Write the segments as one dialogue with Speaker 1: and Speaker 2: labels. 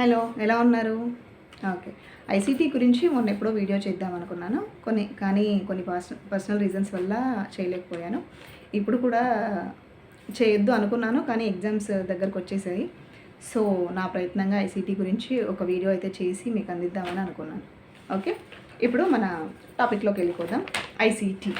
Speaker 1: Hello, ఎలా ఉన్నారు? Okay. ICT గురించి మొన్న ఎప్పుడో వీడియో చేద్దాం అనుకున్నాను. కొన్ని పర్సనల్ రీజన్స్ వల్ల చేయలేకపోయాను. ఇప్పుడు కూడా చేయొద్దు అనుకున్నాను, కానీ ఎగ్జామ్స్ దగ్గరకు వచ్చేసాయి. సో నా ప్రయత్నంగా ఐసీటీ గురించి ఒక వీడియో అయితే చేసి మీకు అందిద్దామని అనుకున్నాను. ఓకే, ఇప్పుడు మన టాపిక్లోకి వెళ్ళిపోదాం. ICT.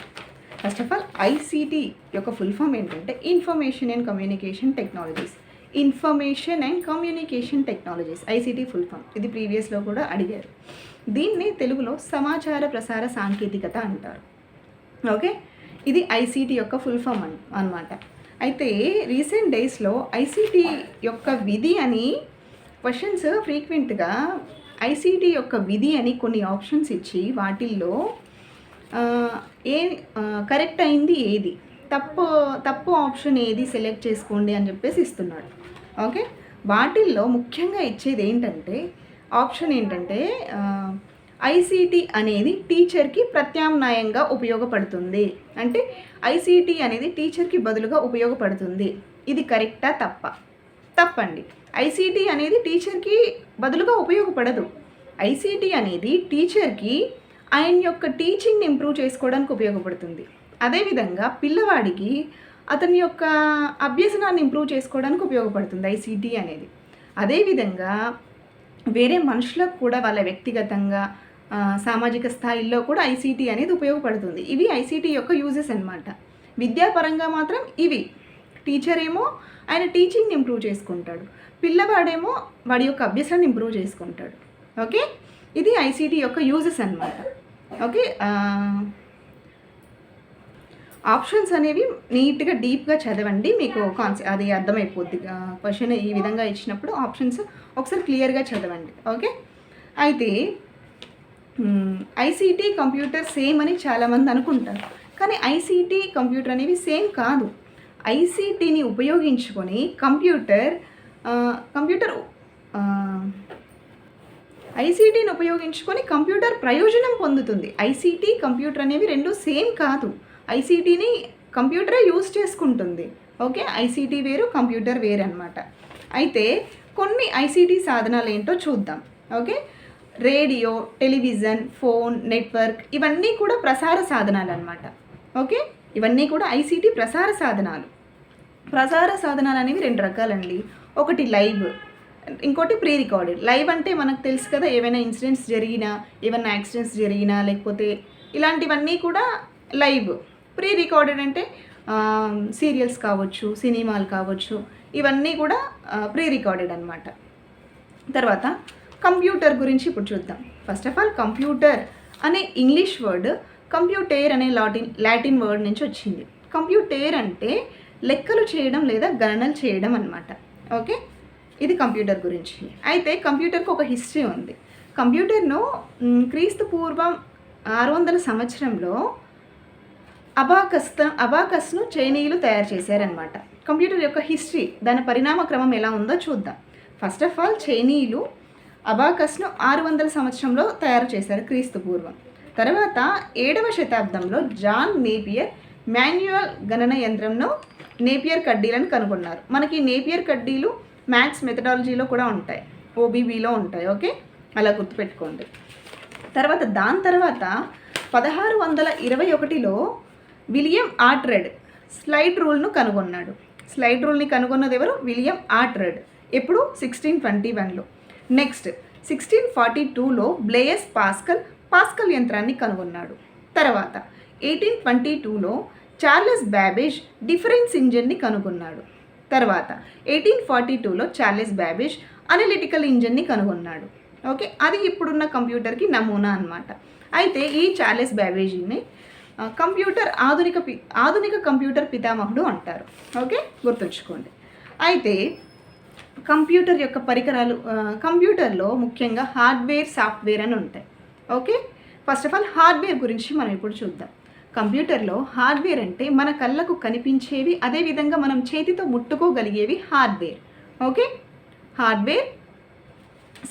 Speaker 1: First of all ICT యొక్క ఫుల్ ఫామ్ ఏంటంటే information and communication technologies. Information and communication technologies, ICT full form. ఇది ప్రీవియస్లో కూడా అడిగారు. దీన్ని తెలుగులో సమాచార ప్రసార సాంకేతికత అంటారు. ఓకే, ఇది ఐసీటీ యొక్క ఫుల్ ఫామ్ అన్నమాట. అయితే రీసెంట్ డేస్లో ఐసీటీ యొక్క విధి అని క్వశ్చన్స్ ఫ్రీక్వెంట్గా ఐసీటీ యొక్క విధి అని కొన్ని ఆప్షన్స్ ఇచ్చి వాటిల్లో కరెక్ట్ అయింది ఏది, తప్పు ఆప్షన్ ఏది సెలెక్ట్ చేసుకోండి అని చెప్పేసి ఇస్తున్నాడు. ఓకే, వాటిల్లో ముఖ్యంగా ఇచ్చేది ఏంటంటే ఆప్షన్ ఏంటంటే ఐసీటీ అనేది టీచర్కి ప్రత్యామ్నాయంగా ఉపయోగపడుతుంది. అంటే ఐసీటీ అనేది టీచర్కి బదులుగా ఉపయోగపడుతుంది. ఇది కరెక్టా తప్పండి. ఐసీటీ అనేది టీచర్కి బదులుగా ఉపయోగపడదు. ఐసీటీ అనేది టీచర్కి ఆయన యొక్క టీచింగ్ని ఇంప్రూవ్ చేసుకోవడానికి ఉపయోగపడుతుంది. అదేవిధంగా పిల్లవాడికి అతని యొక్క అభ్యసనాన్ని ఇంప్రూవ్ చేసుకోవడానికి ఉపయోగపడుతుంది ఐసీటీ అనేది. అదేవిధంగా వేరే మనుషులకు కూడా వాళ్ళ వ్యక్తిగతంగా సామాజిక స్థాయిల్లో కూడా ఐసీటీ అనేది ఉపయోగపడుతుంది. ఇవి ఐసీటీ యొక్క యూజెస్ అన్నమాట. విద్యాపరంగా మాత్రం ఇవి. టీచర్ ఏమో ఆయన టీచింగ్ని ఇంప్రూవ్ చేసుకుంటాడు, పిల్లవాడేమో వాడి యొక్క అభ్యసనాన్ని ఇంప్రూవ్ చేసుకుంటాడు. ఓకే, ఇది ఐసీటీ యొక్క యూజెస్ అన్నమాట. ఓకే, ఆప్షన్స్ అనేవి నీట్గా డీప్గా చదవండి, మీకు అది అర్థమైపోద్ది. క్వశ్చన్ ఈ విధంగా ఇచ్చినప్పుడు ఆప్షన్స్ ఒకసారి క్లియర్గా చదవండి. ఓకే, అయితే ఐసీటీ కంప్యూటర్ సేమ్ అని చాలామంది అనుకుంటారు, కానీ ఐసీటీ కంప్యూటర్ అనేవి సేమ్ కాదు. ఐసీటీని ఉపయోగించుకొని ఐసీటీని ఉపయోగించుకొని కంప్యూటర్ ప్రయోజనం పొందుతుంది. ఐసీటీ కంప్యూటర్ అనేవి రెండు సేమ్ కాదు. ఐసీటీని కంప్యూటరే యూజ్ చేసుకుంటుంది. ఓకే, ఐసీటీ వేరు, కంప్యూటర్ వేరు అనమాట. అయితే కొన్ని ఐసీటీ సాధనాలు ఏంటో చూద్దాం. Okay, radio, television, phone, network ఇవన్నీ కూడా ప్రసార సాధనాలు అనమాట. ఓకే, ఇవన్నీ కూడా ఐసీటీ ప్రసార సాధనాలు. ప్రసార సాధనాలు అనేవి రెండు రకాలండి. ఒకటి లైవ్, ఇంకోటి ప్రీ రికార్డెడ్. లైవ్ అంటే మనకు తెలుసు కదా, ఏమైనా ఇన్సిడెంట్స్ జరిగినా, ఏమైనా యాక్సిడెంట్స్ జరిగినా, లేకపోతే ఇలాంటివన్నీ కూడా లైవ్. ప్రీ రికార్డెడ్ అంటే సీరియల్స్ కావచ్చు, సినిమాలు కావచ్చు, ఇవన్నీ కూడా ప్రీ రికార్డెడ్ అనమాట. తర్వాత కంప్యూటర్ గురించి ఇప్పుడు చూద్దాం. ఫస్ట్ ఆఫ్ ఆల్ కంప్యూటర్ అనే ఇంగ్లీష్ వర్డ్ కంప్యూటర్ అనే లాటిన్ వర్డ్ నుంచి వచ్చింది. కంప్యూటర్ అంటే లెక్కలు చేయడం లేదా గణనలు చేయడం అనమాట. ఓకే, ఇది కంప్యూటర్ గురించి. అయితే కంప్యూటర్కి ఒక హిస్టరీ ఉంది. కంప్యూటర్ను క్రీస్తు పూర్వం 600 సంవత్సరంలో అబాకస్ను చైనీయులు తయారు చేశారనమాట. కంప్యూటర్ యొక్క హిస్టరీ, దాని పరిణామ క్రమం ఎలా ఉందో చూద్దాం. ఫస్ట్ ఆఫ్ ఆల్ చైనీయులు అబాకస్ను 600 సంవత్సరంలో తయారు చేశారు క్రీస్తు పూర్వం. తర్వాత 7వ శతాబ్దంలో జాన్ నేపియర్ మాన్యువల్ గణన యంత్రంను నేపియర్ కడ్డీలను కనుగొన్నారు. మనకి నేపియర్ కడ్డీలు మ్యాథ్స్ మెథడాలజీలో కూడా ఉంటాయి, ఓబీబీలో ఉంటాయి. ఓకే, అలా గుర్తుపెట్టుకోండి. దాని తర్వాత 1621లో విలియం ఆర్ట్రెడ్ స్లైడ్ రూల్ను కనుగొన్నాడు. స్లైడ్ రూల్ని కనుగొన్నది ఎవరు? విలియం ఆర్ట్రెడ్. ఎప్పుడు? 1621లో. నెక్స్ట్ 1642లో బ్లేయస్ పాస్కల్ యంత్రాన్ని కనుగొన్నాడు. తర్వాత 1822లో చార్లెస్ బ్యాబేజ్ డిఫరెన్స్ ఇంజిన్ని కనుగొన్నాడు. తర్వాత 1842లో చార్లెస్ బ్యాబేజ్ అనలిటికల్ ఇంజిన్ని కనుగొన్నాడు. ఓకే, అది ఇప్పుడున్న కంప్యూటర్కి నమూనా అన్నమాట. అయితే ఈ చార్లెస్ బ్యాబేజ్ని ఆధునిక కంప్యూటర్ పితామహుడు అంటారు. ఓకే, గుర్తుంచుకోండి. అయితే కంప్యూటర్ యొక్క పరికరాలు, కంప్యూటర్లో ముఖ్యంగా హార్డ్వేర్, సాఫ్ట్వేర్ అని ఉంటాయి. Okay, first of all hardware గురించి మనం ఇప్పుడు చూద్దాం. కంప్యూటర్లో హార్డ్వేర్ అంటే మన కళ్ళకు కనిపించేవి, అదేవిధంగా మనం చేతితో ముట్టుకోగలిగేవి hardware. Okay, hardware,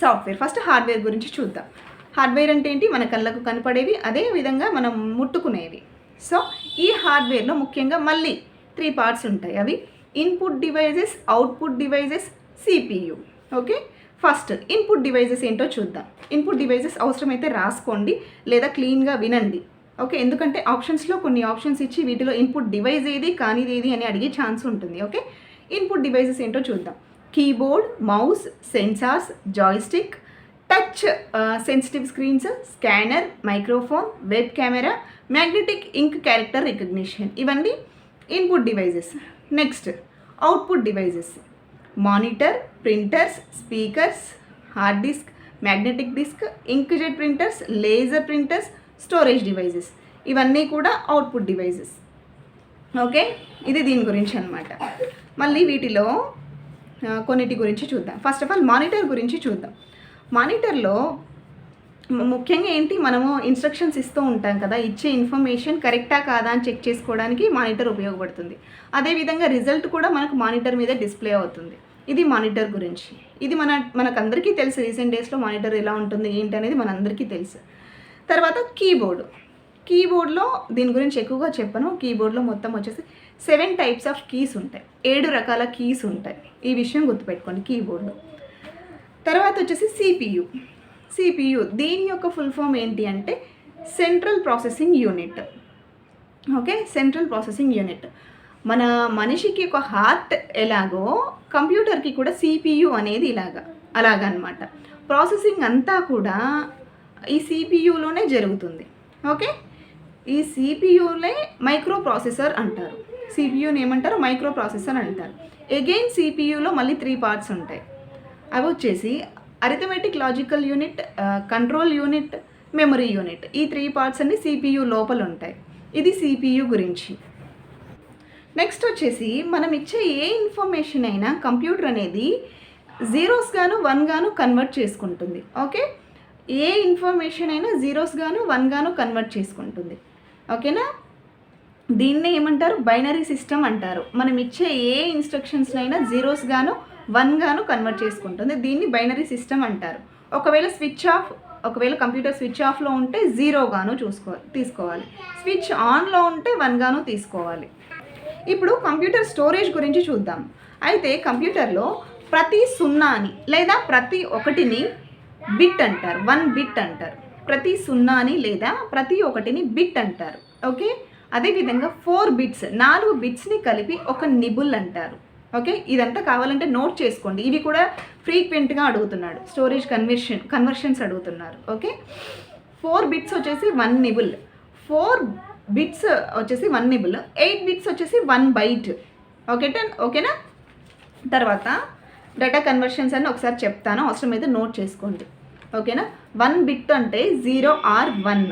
Speaker 1: software. First hardware గురించి చూద్దాం. హార్డ్వేర్ అంటే ఏంటి? మన కళ్ళకు కనపడేవి, అదేవిధంగా మనం ముట్టుకునేవి. సో ఈ హార్డ్వేర్లో ముఖ్యంగా మళ్ళీ 3 పార్ట్స్ ఉంటాయి. అవి input devices, output devices, CPU. Okay, first input devices ఏంటో చూద్దాం. ఇన్పుట్ డివైజెస్ అవసరమైతే రాసుకోండి లేదా క్లీన్గా వినండి. ఓకే, ఎందుకంటే ఆప్షన్స్లో కొన్ని ఆప్షన్స్ ఇచ్చి వీటిలో ఇన్పుట్ డివైజ్ ఏది కానిది ఏది అని అడిగే ఛాన్స్ ఉంటుంది. ఓకే, ఇన్పుట్ డివైజెస్ ఏంటో చూద్దాం. Keyboard, mouse, sensors, joystick, touch sensitive screens, scanner, microphone, web camera, magnetic ink character recognition, ఇవన్నీ input devices. Next output devices. Monitor, printers, speakers, hard disk, magnetic disk, inkjet printers, laser printers, storage devices, ఇవన్నీ కూడా output devices. Okay, ఇది దీని గురించి అనమాట. మళ్ళీ వీటిలో కొన్నిటి గురించి చూద్దాం. ఫస్ట్ ఆఫ్ ఆల్ మానిటర్ గురించి చూద్దాం. మానిటర్లో ముఖ్యంగా ఏంటి, మనము ఇన్స్ట్రక్షన్స్ ఇస్తూ ఉంటాం కదా, ఇచ్చే ఇన్ఫర్మేషన్ కరెక్టా కాదా అని చెక్ చేసుకోవడానికి మానిటర్ ఉపయోగపడుతుంది. అదేవిధంగా రిజల్ట్ కూడా మనకు మానిటర్ మీద డిస్ప్లే అవుతుంది. ఇది మానిటర్ గురించి. ఇది మనకందరికీ తెలుసు, రీసెంట్ డేస్లో మానిటర్ ఎలా ఉంటుంది ఏంటి అనేది మనందరికీ తెలుసు. తర్వాత కీబోర్డ్లో దీని గురించి ఎక్కువగా చెప్పను. కీబోర్డ్లో మొత్తం వచ్చేసి 7 టైప్స్ ఆఫ్ కీస్ ఉంటాయి, 7 రకాల కీస్ ఉంటాయి. ఈ విషయం గుర్తుపెట్టుకోండి కీబోర్డ్లో. తర్వాత వచ్చేసి సిపియు దీని యొక్క ఫుల్ ఫామ్ ఏంటి అంటే central processing unit. Okay, central processing unit. మన మనిషికి ఒక హార్ట్ ఎలాగో కంప్యూటర్కి కూడా సిపియు అనేది అలాగనమాట. ప్రాసెసింగ్ అంతా కూడా ఈ సిపియులోనే జరుగుతుంది. ఓకే, ఈ సిపియులే మైక్రో ప్రాసెసర్ అంటారు. సిపియుని ఏమంటారు? మైక్రో ప్రాసెసర్ అంటారు. అగైన్ సిపియులో మళ్ళీ 3 పార్ట్స్ ఉంటాయి. అవి వచ్చేసి arithmetic logical unit, control unit, memory unit. ఈ 3 పార్ట్స్ అన్ని సిపియు లోపల ఉంటాయి. ఇది సిపియు గురించి. నెక్స్ట్ వచ్చేసి మనం ఇచ్చే ఏ ఇన్ఫర్మేషన్ అయినా కంప్యూటర్ అనేది 0s గాను 1 గాను కన్వర్ట్ చేసుకుంటుంది. ఓకే, ఏ ఇన్ఫర్మేషన్ అయినా 0s గాను 1 గాను కన్వర్ట్ చేసుకుంటుంది. ఓకేనా, దీన్నే ఏమంటారు? బైనరీ సిస్టమ్ అంటారు. మనం ఇచ్చే ఏ ఇన్స్ట్రక్షన్స్ అయినా 0s గాను 1 గాను కన్వర్ట్ చేసుకుంటుంది. దీన్ని బైనరీ సిస్టమ్ అంటారు. ఒకవేళ కంప్యూటర్ స్విచ్ ఆఫ్లో ఉంటే 0 గాను తీసుకోవాలి. స్విచ్ ఆన్లో ఉంటే 1 గాను తీసుకోవాలి. ఇప్పుడు కంప్యూటర్ స్టోరేజ్ గురించి చూద్దాం. అయితే కంప్యూటర్లో ప్రతి 0ని లేదా ప్రతి 1ని బిట్ అంటారు, 1 బిట్ అంటారు. ప్రతి 0ని లేదా ప్రతి 1ని బిట్ అంటారు. ఓకే, అదేవిధంగా 4 బిట్స్, 4 బిట్స్ని కలిపి ఒక నిబుల్ అంటారు. ఓకే, ఇదంతా కావాలంటే నోట్ చేసుకోండి. ఇవి కూడా ఫ్రీక్వెంట్గా అడుగుతున్నాడు, స్టోరేజ్ కన్వర్షన్స్ అడుగుతున్నారు. ఓకే, 4 బిట్స్ వచ్చేసి 1 నిబుల్, 4 బిట్స్ వచ్చేసి 1 నిబుల్, 8 బిట్స్ వచ్చేసి 1 బైట్. ఓకేనా. తర్వాత డేటా కన్వర్షన్స్ అని ఒకసారి చెప్తాను, అవసరమైతే నోట్ చేసుకోండి. ఓకేనా, 1 బిట్ అంటే 0 or 1,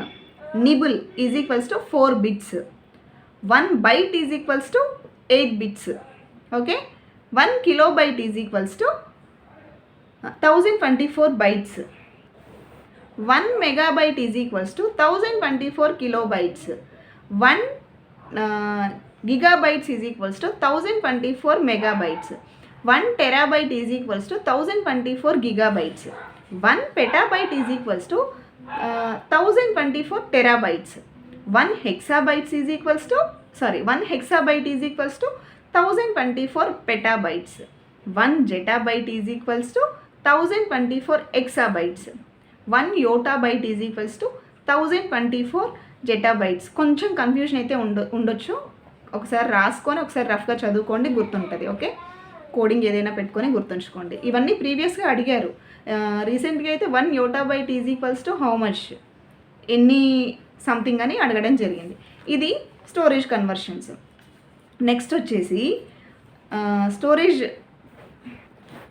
Speaker 1: nibble is equals to 4 bits, 1 byte is equals to 8 bits. Okay, 1 kilobyte is equals to 1024 bytes, 1 megabyte is equals to 1024 kilobytes, 1 gigabytes is equals to 1024 megabytes, 1 terabyte is equals to 1024 gigabytes, 1 petabyte is equals to 1024 terabytes, 1 hexabyte is equals to 1024 petabytes, 1 zettabyte is equals to 1024 exabytes, 1 yottabyte is equals to 1024 zettabytes. కొంచెం confusion అయితే ఉండొచ్చు, ఒకసారి రాసుకొని ఒకసారి రఫ్గా చదువుకోండి, గుర్తుంటుంది. Okay, coding ఏదైనా పెట్టుకొని గుర్తుంచుకోండి. ఇవన్నీ ప్రీవియస్గా అడిగారు. రీసెంట్గా అయితే 1 yottabyte is equals to how much, ఎన్ని సంథింగ్ అని అడగడం జరిగింది. ఇది స్టోరేజ్ కన్వర్షన్స్. నెక్స్ట్ వచ్చేసి స్టోరేజ్.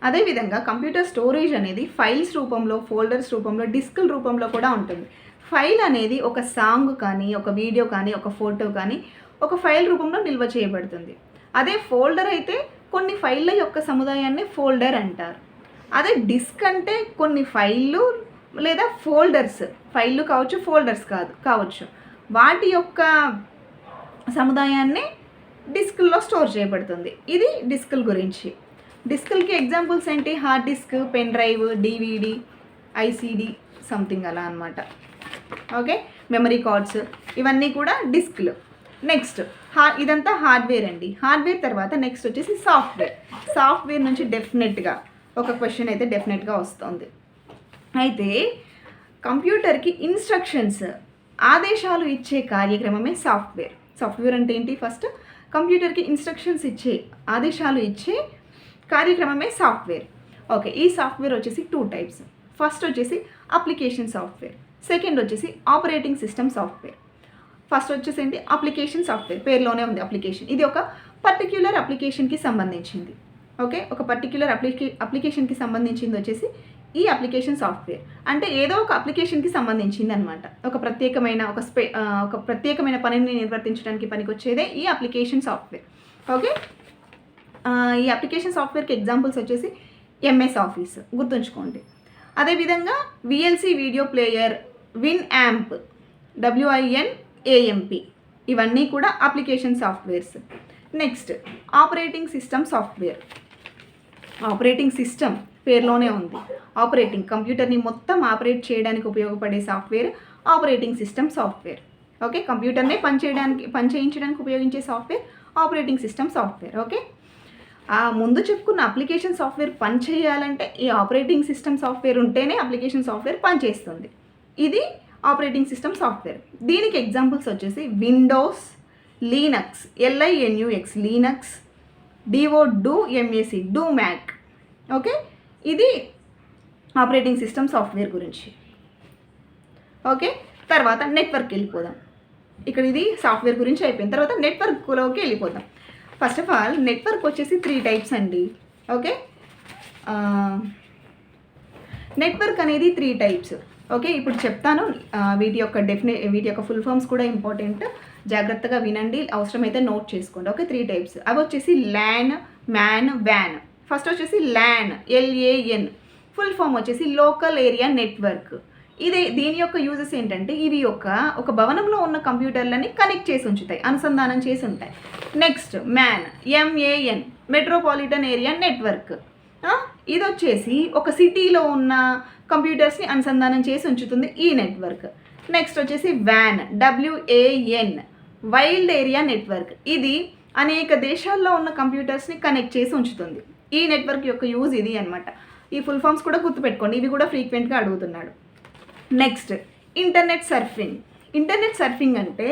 Speaker 1: అదేవిధంగా కంప్యూటర్ స్టోరేజ్ అనేది ఫైల్స్ రూపంలో, ఫోల్డర్స్ రూపంలో, డిస్క్ల రూపంలో కూడా ఉంటుంది. ఫైల్ అనేది ఒక సాంగ్ కానీ, ఒక వీడియో కానీ, ఒక ఫోటో కానీ ఒక ఫైల్ రూపంలో నిల్వ చేయబడుతుంది. అదే ఫోల్డర్ అయితే కొన్ని ఫైళ్ళ యొక్క సముదాయాన్ని ఫోల్డర్ అంటారు. అదే డిస్క్ అంటే కొన్ని ఫైళ్ళు లేదా ఫోల్డర్స్, ఫైళ్ళు కావచ్చు, ఫోల్డర్స్ కావచ్చు, వాటి యొక్క సముదాయాన్ని డిస్క్లో స్టోర్ చేయబడుతుంది. ఇది డిస్క్ల గురించి. డిస్క్లకి ఎగ్జాంపుల్స్ ఏంటి? Hard disk, pen drive, DVD, ICD something అలా అనమాట. ఓకే, మెమరీ కార్డ్స్, ఇవన్నీ కూడా డిస్క్లు. నెక్స్ట్ ఇదంతా హార్డ్వేర్ అండి. హార్డ్వేర్ తర్వాత నెక్స్ట్ వచ్చేసి సాఫ్ట్వేర్. సాఫ్ట్వేర్ నుంచి డెఫినెట్గా ఒక క్వశ్చన్ అయితే డెఫినెట్గా వస్తుంది. అయితే కంప్యూటర్కి ఇన్స్ట్రక్షన్స్ ఆదేశాలు ఇచ్చే కార్యక్రమమే సాఫ్ట్వేర్. సాఫ్ట్వేర్ అంటే ఏంటి? ఫస్ట్ కంప్యూటర్కి ఇన్స్ట్రక్షన్స్ ఇచ్చే ఆదేశాలు ఇచ్చే కార్యక్రమమే సాఫ్ట్వేర్. ఓకే, ఈ సాఫ్ట్వేర్ వచ్చేసి 2 టైప్స్. ఫస్ట్ వచ్చేసి అప్లికేషన్ సాఫ్ట్వేర్, సెకండ్ వచ్చేసి ఆపరేటింగ్ సిస్టమ్ సాఫ్ట్వేర్. ఫస్ట్ వచ్చేసి ఏంటి? అప్లికేషన్ సాఫ్ట్వేర్, పేరులోనే ఉంది అప్లికేషన్. ఇది ఒక పర్టిక్యులర్ అప్లికేషన్కి సంబంధించింది. ఓకే, ఒక పర్టిక్యులర్ అప్లికేషన్కి సంబంధించింది వచ్చేసి ఈ అప్లికేషన్ సాఫ్ట్వేర్. అంటే ఏదో ఒక అప్లికేషన్కి సంబంధించింది అనమాట. ఒక ప్రత్యేకమైన పనిని నిర్వర్తించడానికి పనికొచ్చేదే ఈ అప్లికేషన్ సాఫ్ట్వేర్. ఓకే, ఈ అప్లికేషన్ సాఫ్ట్వేర్కి ఎగ్జాంపుల్స్ వచ్చేసి ఎంఎస్ ఆఫీస్ గుర్తుంచుకోండి. అదేవిధంగా VLC video player, Winamp, WINAMP ఇవన్నీ కూడా application softwares. Next operating system software. Operating system పేరులోనే ఉంది. ఆపరేటింగ్, కంప్యూటర్ని మొత్తం ఆపరేట్ చేయడానికి ఉపయోగపడే software operating system software. Okay, కంప్యూటర్నే పనిచేయించడానికి ఉపయోగించే software operating system software. Okay, ఆ ముందు చెప్పుకున్న అప్లికేషన్ సాఫ్ట్వేర్ పనిచేయాలంటే ఈ ఆపరేటింగ్ సిస్టమ్ సాఫ్ట్వేర్ ఉంటేనే అప్లికేషన్ సాఫ్ట్వేర్ పనిచేస్తుంది. ఇది ఆపరేటింగ్ సిస్టమ్ సాఫ్ట్వేర్. దీనికి ఎగ్జాంపుల్స్ వచ్చేసి Windows, Linux, LINUX Linux, DO Mac. Okay, ఇది ఆపరేటింగ్ సిస్టమ్ సాఫ్ట్వేర్ గురించి. ఓకే, తర్వాత నెట్వర్క్ వెళ్ళిపోదాం. ఇక్కడ ఇది సాఫ్ట్వేర్ గురించి అయిపోయిన తర్వాత నెట్వర్క్లోకి వెళ్ళిపోదాం. ఫస్ట్ ఆఫ్ ఆల్ నెట్వర్క్ వచ్చేసి 3 టైప్స్ అండి. ఓకే, నెట్వర్క్ అనేది 3 టైప్స్. ఓకే, ఇప్పుడు చెప్తాను. వీటి యొక్క ఫుల్ ఫామ్స్ కూడా ఇంపార్టెంట్, జాగ్రత్తగా వినండి, అవసరమైతే నోట్ చేసుకోండి. Okay, 3 types. అవి వచ్చేసి ల్యాన్, మ్యాన్, వ్యాన్. ఫస్ట్ వచ్చేసి ల్యాన్, LAN, ఫుల్ ఫామ్ వచ్చేసి లోకల్ ఏరియా నెట్వర్క్. దీని యొక్క యూజెస్ ఏంటంటే ఇవి ఒక భవనంలో ఉన్న కంప్యూటర్లని కనెక్ట్ చేసి ఉంచుతాయి, అనుసంధానం చేసి ఉంటాయి. Next MAN, MAN, metropolitan area network. ఇది వచ్చేసి ఒక సిటీలో ఉన్న కంప్యూటర్స్ని అనుసంధానం చేసి ఉంచుతుంది ఈ నెట్వర్క్. నెక్స్ట్ వచ్చేసి WAN, WAN, wild area network. ఇది అనేక దేశాల్లో ఉన్న కంప్యూటర్స్ని కనెక్ట్ చేసి ఉంచుతుంది. ఈ నెట్వర్క్ యొక్క యూజ్ ఇది అనమాట. ఈ ఫుల్ ఫామ్స్ కూడా గుర్తుపెట్టుకోండి, ఇవి కూడా ఫ్రీక్వెంట్గా అడుగుతున్నాడు. Next internet surfing. Internet surfing అంటే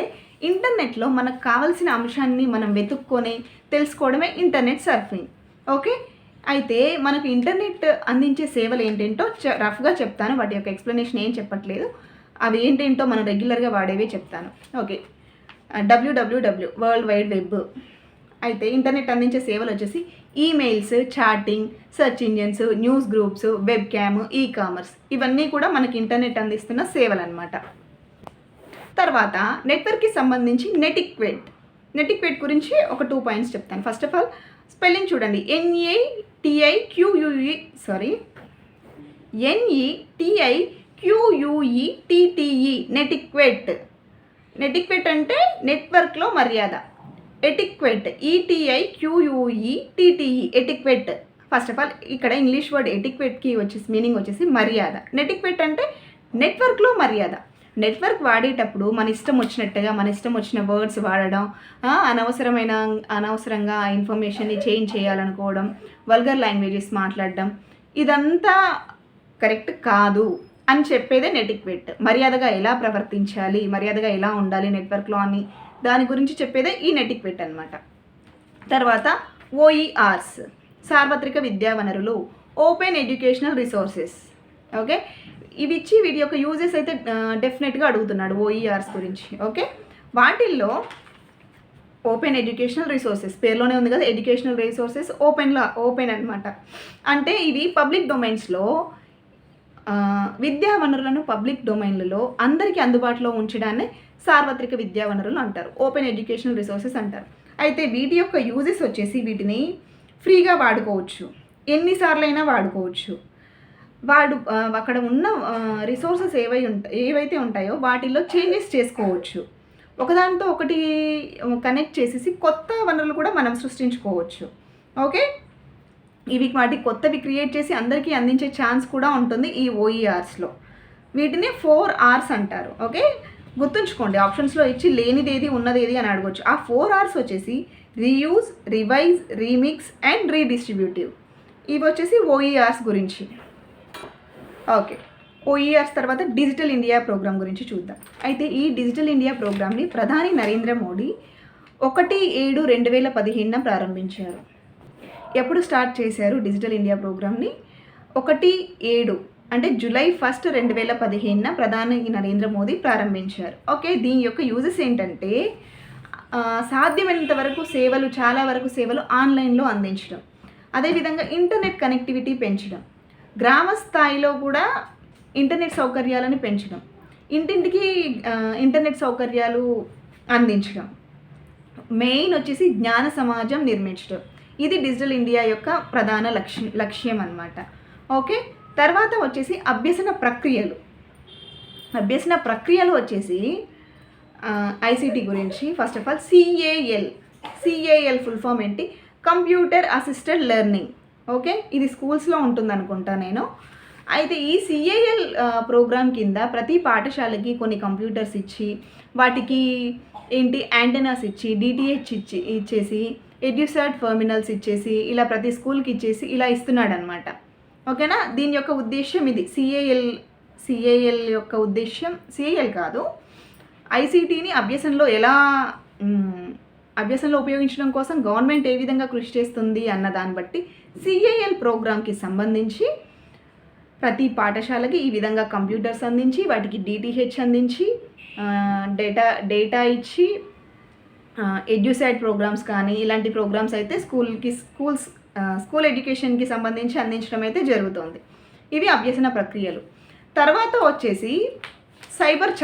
Speaker 1: ఇంటర్నెట్లో మనకు కావాల్సిన అంశాన్ని మనం వెతుక్కొని తెలుసుకోవడమే ఇంటర్నెట్ సర్ఫింగ్. ఓకే, అయితే మనకు ఇంటర్నెట్ అందించే సేవలు ఏంటేంటో రఫ్గా చెప్తాను. వాటి యొక్క ఎక్స్ప్లెనేషన్ ఏం చెప్పట్లేదు, అవి ఏంటేంటో మనం రెగ్యులర్గా వాడేవే చెప్తాను. Okay, WWW world wide web. అయితే ఇంటర్నెట్ అందించే సేవలు వచ్చేసి emails, chatting, search engines, news groups, web cam, commerce. ఇవన్నీ కూడా మనకి ఇంటర్నెట్ అందిస్తున్న సేవలు అనమాట. తర్వాత నెట్వర్క్కి సంబంధించి నెటిక్వేట్ గురించి ఒక 2 పాయింట్స్ చెప్తాను. ఫస్ట్ ఆఫ్ ఆల్ స్పెల్లింగ్ చూడండి. NETIQUETTE నెటిక్వేట్ అంటే నెట్వర్క్లో మర్యాద. Etiquette, ETIQUETTE etiquette. First of all ఇక్కడ ఇంగ్లీష్ వర్డ్ ఎటిక్వేట్కి మీనింగ్ వచ్చేసి మర్యాద. నెటిక్వేట్ అంటే నెట్వర్క్లో మర్యాద. నెట్వర్క్ వాడేటప్పుడు మన ఇష్టం వచ్చిన వర్డ్స్ వాడడం, అనవసరంగా ఆ ఇన్ఫర్మేషన్ని చేంజ్ చేయాలనుకోవడం, వల్గర్ లాంగ్వేజెస్ మాట్లాడడం, ఇదంతా కరెక్ట్ కాదు అని చెప్పేదే నెటిక్వేట్. మర్యాదగా ఎలా ప్రవర్తించాలి, మర్యాదగా ఎలా ఉండాలి నెట్వర్క్లో అని దాని గురించి చెప్పేదే ఈ నెటిక్వేట్ అనమాట. తర్వాత OERs, సార్వత్రిక విద్యా వనరులు, ఓపెన్ ఎడ్యుకేషనల్ రిసోర్సెస్. ఓకే, ఇవి ఇచ్చి వీటి యొక్క యూజెస్ అయితే డెఫినెట్గా అడుగుతున్నాడు OERs గురించి. ఓకే, వాటిల్లో ఓపెన్ ఎడ్యుకేషనల్ రిసోర్సెస్ పేరులోనే ఉంది కదా, ఎడ్యుకేషనల్ రిసోర్సెస్ ఓపెన్ అనమాట. అంటే ఇవి పబ్లిక్ డొమైన్స్లో విద్యా వనరులను పబ్లిక్ డొమైన్లలో అందరికీ అందుబాటులో ఉంచడాన్ని సార్వత్రిక విద్యా వనరులు అంటారు, ఓపెన్ ఎడ్యుకేషనల్ రిసోర్సెస్ అంటారు. అయితే వీటి యొక్క యూజెస్ వచ్చేసి వీటిని ఫ్రీగా వాడుకోవచ్చు, ఎన్నిసార్లైనా వాడుకోవచ్చు. అక్కడ ఉన్న రిసోర్సెస్ ఏవైతే ఉంటాయో వాటిల్లో చేంజెస్ చేసుకోవచ్చు. ఒకదానితో ఒకటి కనెక్ట్ చేసేసి కొత్త వనరులు కూడా మనం సృష్టించుకోవచ్చు. ఓకే, వాటి కొత్తవి క్రియేట్ చేసి అందరికీ అందించే ఛాన్స్ కూడా ఉంటుంది ఈ OERsలో. వీటిని 4 Rs అంటారు. ఓకే, గుర్తుంచుకోండి, ఆప్షన్స్లో ఇచ్చి లేనిదేది ఉన్నదేది అని అడగవచ్చు. ఆ 4 Rs వచ్చేసి రీయూజ్, రివైజ్, రీమిక్స్ అండ్ రీడిస్ట్రిబ్యూటివ్. ఇవి వచ్చేసి ఓఈఆర్స్ గురించి. ఓకే, ఓఈఆర్స్ తర్వాత డిజిటల్ ఇండియా ప్రోగ్రామ్ గురించి చూద్దాం. అయితే ఈ డిజిటల్ ఇండియా ప్రోగ్రామ్ని ప్రధాని నరేంద్ర మోడీ 1/7/2015 ప్రారంభించారు. ఎప్పుడు స్టార్ట్ చేశారు డిజిటల్ ఇండియా ప్రోగ్రామ్ని? 1/7 అంటే జూలై 1, 2015 ప్రధాని నరేంద్ర మోదీ ప్రారంభించారు. ఓకే, దీని యొక్క యూజెస్ ఏంటంటే సాధ్యమైనంత వరకు చాలా వరకు సేవలు ఆన్లైన్లో అందించడం, అదేవిధంగా ఇంటర్నెట్ కనెక్టివిటీ పెంచడం, గ్రామ స్థాయిలో కూడా ఇంటర్నెట్ సౌకర్యాలను పెంచడం, ఇంటింటికి ఇంటర్నెట్ సౌకర్యాలు అందించడం, మెయిన్ వచ్చేసి జ్ఞాన సమాజం నిర్మించడం. ఇది డిజిటల్ ఇండియా యొక్క ప్రధాన లక్ష్యం అన్నమాట. ఓకే, తర్వాత వచ్చేసి అభ్యసన ప్రక్రియలు వచ్చేసి ఐసీటీ గురించి. First of all CAL full form ఏంటి? Computer assisted learning. ఓకే, ఇది స్కూల్స్లో ఉంటుంది అనుకుంటా నేను. అయితే ఈ సిఏఎల్ ప్రోగ్రామ్ కింద ప్రతి పాఠశాలకి కొన్ని కంప్యూటర్స్ ఇచ్చి, వాటికి యాంటెనాస్ ఇచ్చి, డిటిహెచ్ ఇచ్చేసి, ఎడ్యుసాట్ టెర్మినల్స్ ఇచ్చేసి, ఇలా ప్రతి స్కూల్కి ఇచ్చేసి ఇలా ఇస్తున్నాడు అనమాట. ఓకేనా? దీని యొక్క ఉద్దేశం ఇది. సిఏఎల్ యొక్క ఉద్దేశం, సిఏఎల్ కాదు, ఐసీటీని అభ్యసనలో ఉపయోగించడం కోసం గవర్నమెంట్ ఏ విధంగా కృషి చేస్తుంది అన్న దాన్ని బట్టి సిఏఎల్ ప్రోగ్రామ్కి సంబంధించి ప్రతి పాఠశాలకి ఈ విధంగా కంప్యూటర్స్ అందించి, వాటికి డిటిహెచ్ అందించి, డేటా ఇచ్చి, ఎడ్యుసాట్ ప్రోగ్రామ్స్ కానీ ఇలాంటి ప్రోగ్రామ్స్ అయితే స్కూల్ ఎడ్యుకేషన్కి సంబంధించి అందించడం అయితే జరుగుతుంది. ఇవి అభ్యసన ప్రక్రియలు. తర్వాత వచ్చేసి సైబర్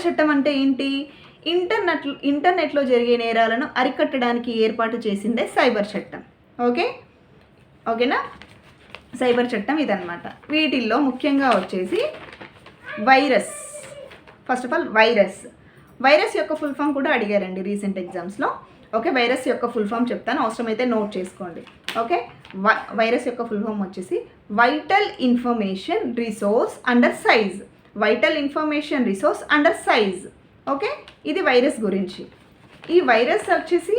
Speaker 1: చట్టం అంటే ఏంటి? ఇంటర్నెట్లో జరిగే నేరాలను అరికట్టడానికి ఏర్పాటు చేసిందే సైబర్ చట్టం. ఓకేనా? సైబర్ చట్టం ఇదన్నమాట. వీటిల్లో ముఖ్యంగా వచ్చేసి ఫస్ట్ ఆఫ్ ఆల్ వైరస్ యొక్క ఫుల్ ఫామ్ కూడా అడిగారండి రీసెంట్ ఎగ్జామ్స్లో. ఓకే, వైరస్ యొక్క ఫుల్ ఫామ్ చెప్తాను, అవసరమైతే నోట్ చేసుకోండి. ఓకే, వైరస్ యొక్క ఫుల్ ఫామ్ వచ్చేసి vital information resource under size. Okay, ఇది వైరస్ గురించి. ఈ వైరస్ వచ్చేసి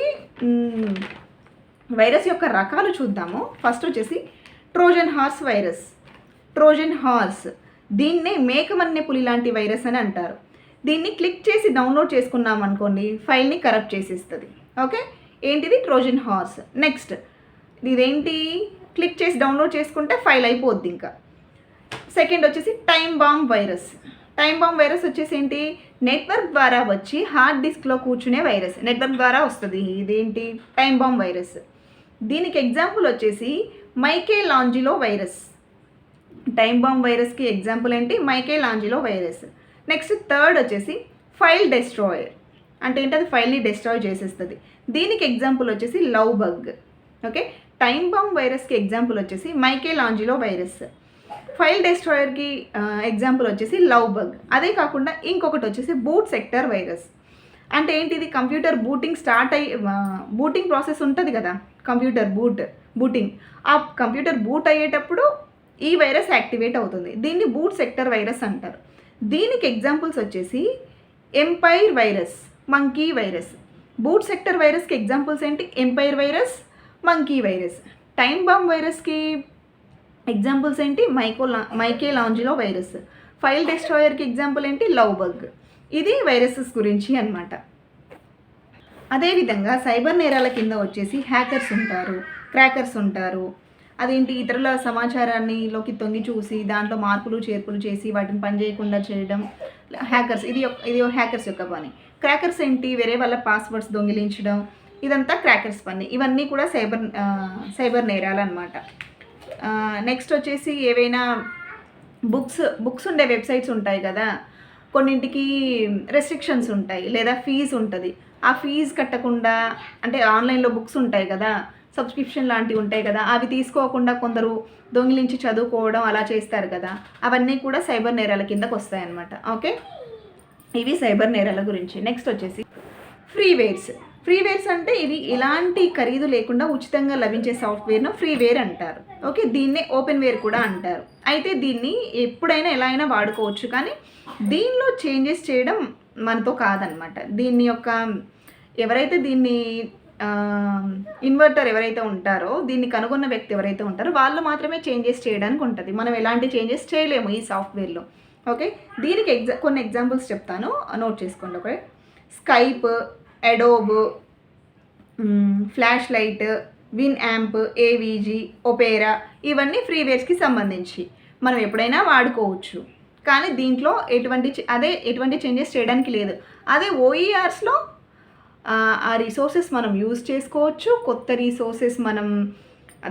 Speaker 1: వైరస్ యొక్క రకాలు చూద్దాము. ఫస్ట్ వచ్చేసి ట్రోజన్ హార్స్, దీన్నే మేకమన్నే పులి లాంటి వైరస్ అని అంటారు. దీన్ని క్లిక్ చేసి డౌన్లోడ్ చేసుకున్నాం అనుకోండి, ఫైల్ని కరప్ట్ చేసేస్తుంది. ఓకే, ఏంటిది? Trojan horse. నెక్స్ట్ ఇదేంటి? క్లిక్ చేసి డౌన్లోడ్ చేసుకుంటే ఫైల్ అయిపోద్ది. ఇంకా సెకండ్ వచ్చేసి టైమ్ బాంబ్ వైరస్ వచ్చేసి ఏంటి? నెట్వర్క్ ద్వారా వచ్చి హార్డ్ డిస్క్లో కూర్చునే వైరస్, నెట్వర్క్ ద్వారా వస్తుంది. ఇదేంటి? Time bomb virus. దీనికి ఎగ్జాంపుల్ వచ్చేసి మైకేలాంజిలో వైరస్. టైమ్ బాంబ్ వైరస్కి ఎగ్జాంపుల్ ఏంటి? Michelangelo virus. నెక్స్ట్ థర్డ్ వచ్చేసి ఫైల్ డెస్ట్రాయర్. అంటే ఏంటి? అది ఫైల్ని డెస్ట్రాయ్ చేసేస్తుంది. దీనికి ఎగ్జాంపుల్ వచ్చేసి love bug. Okay, time bomb వైరస్కి ఎగ్జాంపుల్ వచ్చేసి మైకేలాంజిలో వైరస్. ఫైల్ డెస్ట్రాయర్కి ఎగ్జాంపుల్ వచ్చేసి లవ్ బగ్. అదే కాకుండా ఇంకొకటి వచ్చేసి బూట్ సెక్టర్ వైరస్. అంటే ఏంటిది? కంప్యూటర్ బూటింగ్ ప్రాసెస్ ఉంటుంది కదా, కంప్యూటర్ బూటింగ్. ఆ కంప్యూటర్ బూట్ అయ్యేటప్పుడు ఈ వైరస్ యాక్టివేట్ అవుతుంది. దీన్ని బూట్ సెక్టర్ వైరస్ అంటారు. దీనికి ఎగ్జాంపుల్స్ వచ్చేసి empire virus, monkey virus. Boot sector వైరస్కి ఎగ్జాంపుల్స్ ఏంటి? Empire virus, monkey virus. Time bomb వైరస్కి ఎగ్జాంపుల్స్ ఏంటి? Michelangelo virus. ఫైల్ డెస్ట్రాయర్కి ఎగ్జాంపుల్ ఏంటి? Love bug. ఇది వైరసెస్ గురించి అన్నమాట. అదేవిధంగా సైబర్ నేరాల కింద వచ్చేసి హ్యాకర్స్ ఉంటారు, క్రాకర్స్ ఉంటారు. అదేంటి? ఇతరుల సమాచారాన్నిలోకి తొంగి చూసి దాంట్లో మార్పులు చేర్పులు చేసి వాటిని పనిచేయకుండా చేయడం హ్యాకర్స్. ఇది హ్యాకర్స్ యొక్క పని. క్రాకర్స్ ఏంటి? వేరే వాళ్ళ పాస్వర్డ్స్ దొంగిలించడం, ఇదంతా క్రాకర్స్ పని. ఇవన్నీ కూడా సైబర్ నేరాలు అన్నమాట. నెక్స్ట్ వచ్చేసి ఏవైనా బుక్స్ ఉండే వెబ్సైట్స్ ఉంటాయి కదా, కొన్నింటికి రెస్ట్రిక్షన్స్ ఉంటాయి లేదా ఫీజు ఉంటుంది. ఆ ఫీజు కట్టకుండా, అంటే ఆన్లైన్లో బుక్స్ ఉంటాయి కదా, సబ్స్క్రిప్షన్ లాంటివి ఉంటాయి కదా, అవి తీసుకోకుండా కొందరు దొంగిలించి చదువుకోవడం అలా చేస్తారు కదా, అవన్నీ కూడా సైబర్ నేరాల కిందకు వస్తాయన్నమాట. ఓకే, ఇవి సైబర్ నేరాల గురించి. నెక్స్ట్ వచ్చేసి ఫ్రీవేర్స్ అంటే ఇవి ఎలాంటి ఖరీదు లేకుండా ఉచితంగా లభించే సాఫ్ట్వేర్ను ఫ్రీవేర్ అంటారు. ఓకే, దీన్నే ఓపెన్ వేర్ కూడా అంటారు. అయితే దీన్ని ఎప్పుడైనా ఎలా అయినా వాడుకోవచ్చు, కానీ దీనిలో చేంజెస్ చేయడం మనతో కాదనమాట. ఎవరైతే దీన్ని ఇన్వర్టర్ ఎవరైతే ఉంటారో, దీన్ని కనుగొన్న వ్యక్తి ఎవరైతే ఉంటారో వాళ్ళు మాత్రమే చేంజెస్ చేయడానికి ఉంటుంది. మనం ఎలాంటి చేంజెస్ చేయలేము ఈ సాఫ్ట్వేర్లో. ఓకే, దీనికి కొన్ని ఎగ్జాంపుల్స్ చెప్తాను, నోట్ చేసుకోండి. Okay, Skype, Adobe, flash light, win amp, AVG, Opera, ఇవన్నీ ఫ్రీవేర్స్కి సంబంధించి మనం ఎప్పుడైనా వాడుకోవచ్చు. కానీ దీంట్లో ఎటువంటి చేంజెస్ చేయడానికి లేదు. అదే ఓఈఆర్స్లో ఆ రిసోర్సెస్ మనం యూజ్ చేసుకోవచ్చు, కొత్త రిసోర్సెస్ మనం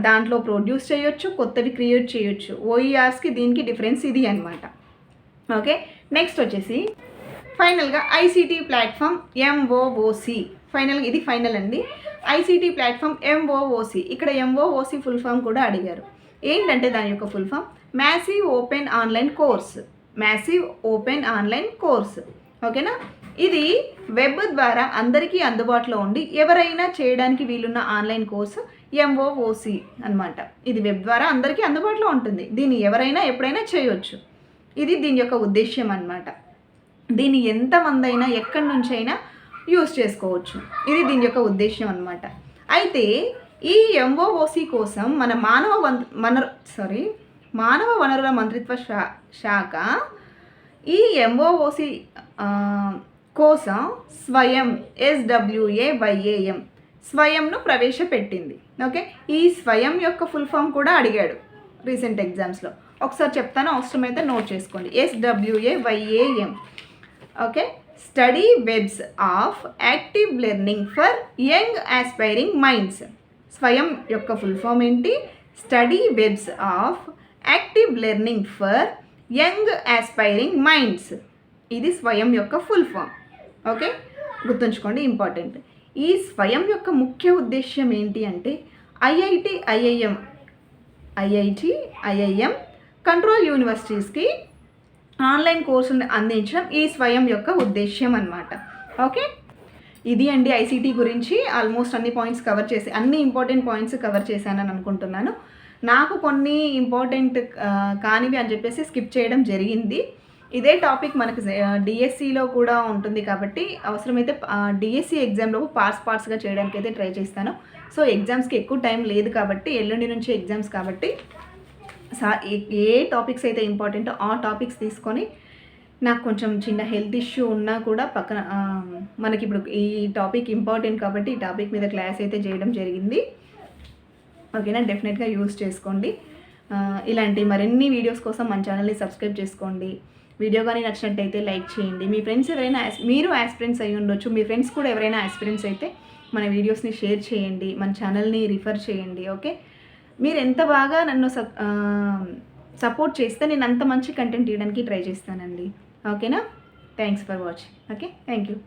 Speaker 1: దాంట్లో ప్రొడ్యూస్ చేయొచ్చు, కొత్తవి క్రియేట్ చేయొచ్చు. ఓఈఆర్స్కి దీనికి డిఫరెన్స్ ఇది అనమాట. ఓకే, నెక్స్ట్ వచ్చేసి ఫైనల్గా ఐసీటీ ప్లాట్ఫామ్ ఎంఓఓసి. ఇది ఫైనల్ అండి. ICT platform MOOC. ఇక్కడ ఎంఓఓసి ఫుల్ ఫామ్ కూడా అడిగారు. ఏంటంటే దాని యొక్క full form massive open online course. ఓకేనా, ఇది వెబ్ ద్వారా అందరికీ అందుబాటులో ఉండి ఎవరైనా చేయడానికి వీలున్న ఆన్లైన్ కోర్సు ఎంఓఓసి అనమాట. ఇది వెబ్ ద్వారా అందరికీ అందుబాటులో ఉంటుంది. దీన్ని ఎవరైనా ఎప్పుడైనా చేయొచ్చు. ఇది దీని యొక్క ఉద్దేశ్యం అనమాట. దీన్ని ఎంతమంది అయినా ఎక్కడి నుంచి అయినా యూజ్ చేసుకోవచ్చు. ఇది దీని యొక్క ఉద్దేశ్యం అనమాట. అయితే ఈ ఎంఓఓసి కోసం మన మానవ వనరుల మంత్రిత్వ శాఖ ఈ ఎంఓఓసి కోసం స్వయం స్వయంను ప్రవేశపెట్టింది. ఓకే, ఈ స్వయం యొక్క ఫుల్ ఫామ్ కూడా అడిగాడు రీసెంట్ ఎగ్జామ్స్లో. ఒకసారి చెప్తాను, అవసరమైతే నోట్ చేసుకోండి. SWAYAM. Okay, study webs of active learning for young aspiring minds. Swayam యొక్క ఫుల్ ఫామ్ ఏంటి? Study webs of active learning for young aspiring minds. ఇది స్వయం యొక్క ఫుల్ ఫామ్. ఓకే, గుర్తుంచుకోండి, ఇంపార్టెంట్. ఈ స్వయం యొక్క ముఖ్య ఉద్దేశ్యం ఏంటి అంటే ఐఐటి, ఐఐఎం కంట్రోల్ యూనివర్సిటీస్కి ఆన్లైన్ కోర్సుని అందించడం ఈ స్వయం యొక్క ఉద్దేశ్యం అన్నమాట. ఓకే, ఇది అండి ఐసీటీ గురించి. ఆల్మోస్ట్ అన్ని ఇంపార్టెంట్ పాయింట్స్ కవర్ చేశానని అనుకుంటున్నాను. నాకు కొన్ని ఇంపార్టెంట్ కానివి అని చెప్పేసి స్కిప్ చేయడం జరిగింది. ఇదే టాపిక్ మనకు డిఎస్సిలో కూడా ఉంటుంది కాబట్టి అవసరమైతే డిఎస్సి ఎగ్జామ్లో పార్ట్స్గా చేయడానికి అయితే ట్రై చేస్తాను. సో ఎగ్జామ్స్కి ఎక్కువ టైం లేదు కాబట్టి, ఎల్లుండి నుంచి ఎగ్జామ్స్ కాబట్టి ఏ టాపిక్స్ అయితే ఇంపార్టెంటో ఆ టాపిక్స్ తీసుకొని, నాకు కొంచెం చిన్న హెల్త్ ఇష్యూ ఉన్నా కూడా పక్కన మనకి ఇప్పుడు ఈ టాపిక్ ఇంపార్టెంట్ కాబట్టి ఈ టాపిక్ మీద క్లాస్ అయితే చేయడం జరిగింది. ఓకేనా, డెఫినెట్గా యూస్ చేసుకోండి. ఇలాంటి మరిన్ని వీడియోస్ కోసం మన ఛానల్ని సబ్స్క్రైబ్ చేసుకోండి. వీడియో కానీ నచ్చినట్టయితే లైక్ చేయండి. మీ ఫ్రెండ్స్ ఎవరైనా మీరు యాస్పిరెంట్స్ అయ్యి ఉండొచ్చు, మీ ఫ్రెండ్స్ కూడా ఎవరైనా యాస్పిరెంట్స్ అయితే మన వీడియోస్ని షేర్ చేయండి, మన ఛానల్ని రిఫర్ చేయండి. ఓకే, మీరు ఎంత బాగా నన్ను సపోర్ట్ చేస్తే నేను అంత మంచి కంటెంట్ ఇవ్వడానికి ట్రై చేస్తానండి. ఓకేనా, thanks for watching. Okay, thank you.